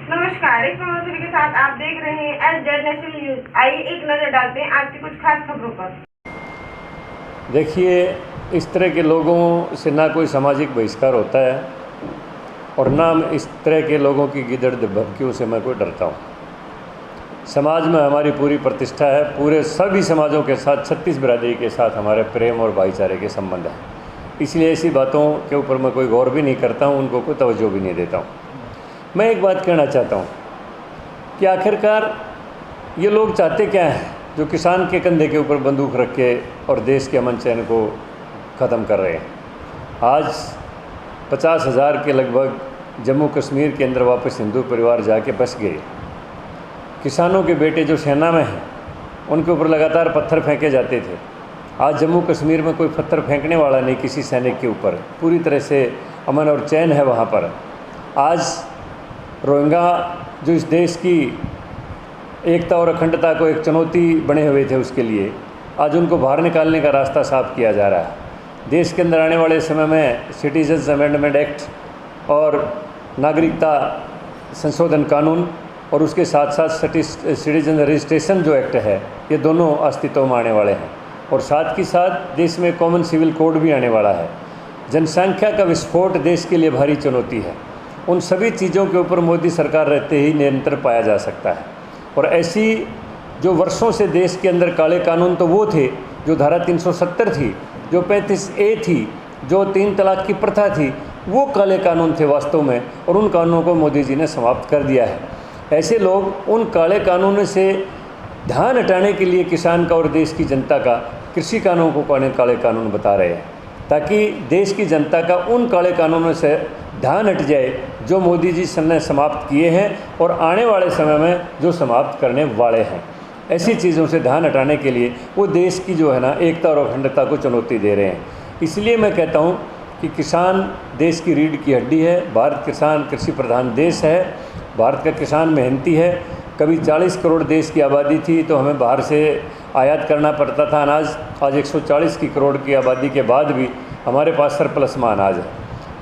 नमस्कार, एक प्रमोशन के साथ आप देख रहे हैं SZ नेशनल न्यूज। आइए एक नजर डालते हैं आज की कुछ खास खबरों पर। देखिए, इस तरह के लोगों से ना कोई सामाजिक बहिष्कार होता है और ना इस तरह के लोगों की गिदड़ धमकियों से मैं कोई डरता हूँ। समाज में हमारी पूरी प्रतिष्ठा है, पूरे सभी समाजों के साथ 36 बिरादरी के साथ हमारे प्रेम और भाईचारे के संबंध हैं। इसलिए ऐसी बातों के ऊपर मैं कोई गौर भी नहीं करता हूँ, उनको कोई तवज्जो भी नहीं देता हूँ। मैं एक बात कहना चाहता हूँ कि आखिरकार ये लोग चाहते क्या हैं जो किसान के कंधे के ऊपर बंदूक रख के और देश के अमन चैन को ख़त्म कर रहे हैं। आज 50,000 के लगभग जम्मू कश्मीर के अंदर वापस हिंदू परिवार जाके बस गए। किसानों के बेटे जो सेना में हैं उनके ऊपर लगातार पत्थर फेंके जाते थे। आज जम्मू कश्मीर में कोई पत्थर फेंकने वाला नहीं किसी सैनिक के ऊपर, पूरी तरह से अमन और चैन है वहाँ पर। आज रोहिंग्या जो इस देश की एकता और अखंडता को एक चुनौती बने हुए थे, उसके लिए आज उनको बाहर निकालने का रास्ता साफ किया जा रहा है। देश के अंदर आने वाले समय में सिटीजन्स अमेंडमेंट एक्ट और नागरिकता संशोधन कानून और उसके साथ साथ सिटीजन रजिस्ट्रेशन जो एक्ट है, ये दोनों अस्तित्व में आने वाले हैं। और साथ ही साथ देश में कॉमन सिविल कोड भी आने वाला है। जनसंख्या का विस्फोट देश के लिए भारी चुनौती है। उन सभी चीज़ों के ऊपर मोदी सरकार रहते ही निरंतर पाया जा सकता है। और ऐसी जो वर्षों से देश के अंदर काले कानून तो वो थे जो धारा 370 थी, जो 35A थी, जो 3 तलाक की प्रथा थी, वो काले कानून थे वास्तव में, और उन कानूनों को मोदी जी ने समाप्त कर दिया है। ऐसे लोग उन काले कानूनों से ध्यान हटाने के लिए किसान का और देश की जनता का कृषि कानूनों को काले कानून बता रहे हैं, ताकि देश की जनता का उन काले कानूनों से ध्यान हट जाए जो मोदी जी ने समाप्त किए हैं और आने वाले समय में जो समाप्त करने वाले हैं। ऐसी चीज़ों से ध्यान हटाने के लिए वो देश की जो है ना एकता और अखंडता को चुनौती दे रहे हैं। इसलिए मैं कहता हूँ कि किसान देश की रीढ़ की हड्डी है। भारत किसान कृषि प्रधान देश है। भारत का किसान मेहनती है। कभी 40 करोड़ देश की आबादी थी तो हमें बाहर से आयात करना पड़ता था अनाज। आज 140 करोड़ की आबादी के बाद भी हमारे पास सरप्लस में अनाज है।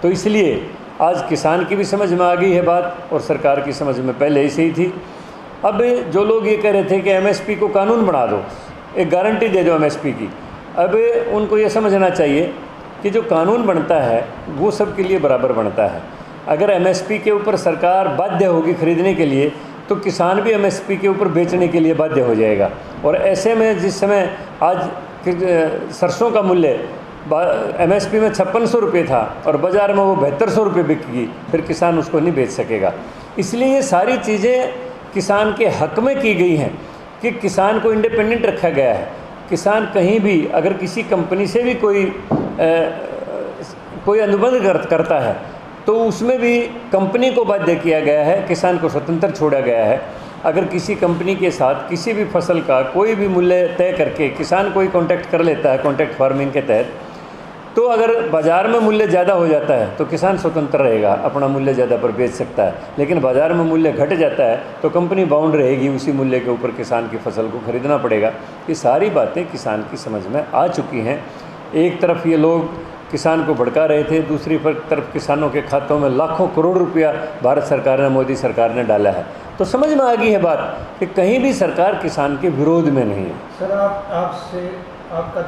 तो इसलिए आज किसान की भी समझ में आ गई है बात, और सरकार की समझ में पहले ही से ही थी। अब जो लोग ये कह रहे थे कि MSP को कानून बना दो, एक गारंटी दे दो MSP की, अब उनको ये समझना चाहिए कि जो कानून बनता है वो सबके लिए बराबर बनता है। अगर MSP के ऊपर सरकार बाध्य होगी खरीदने के लिए, तो किसान भी MSP के ऊपर बेचने के लिए बाध्य हो जाएगा। और ऐसे में जिस समय आज सरसों का मूल्य MSP में 5600 रुपये था और बाज़ार में वो 7200 रुपये बिकेगी, फिर किसान उसको नहीं बेच सकेगा। इसलिए ये सारी चीज़ें किसान के हक में की गई हैं कि किसान को इंडिपेंडेंट रखा गया है। किसान कहीं भी अगर किसी कंपनी से भी कोई अनुबंध करता है तो उसमें भी कंपनी को बाध्य किया गया है, किसान को स्वतंत्र छोड़ा गया है। अगर किसी कंपनी के साथ किसी भी फसल का कोई भी मूल्य तय करके किसान कोई कॉन्ट्रैक्ट कर लेता है कॉन्ट्रैक्ट फार्मिंग के तहत, तो अगर बाज़ार में मूल्य ज़्यादा हो जाता है तो किसान स्वतंत्र रहेगा, अपना मूल्य ज़्यादा पर बेच सकता है। लेकिन बाज़ार में मूल्य घट जाता है तो कंपनी बाउंड रहेगी, उसी मूल्य के ऊपर किसान की फसल को खरीदना पड़ेगा। ये सारी बातें किसान की समझ में आ चुकी हैं। एक तरफ ये लोग किसान को भड़का रहे थे, दूसरी तरफ किसानों के खातों में लाखों करोड़ रुपया भारत सरकार ने, मोदी सरकार ने डाला है। तो समझ में आ गई है बात कि कहीं भी सरकार किसान के विरोध में नहीं है। सर, आपसे आपका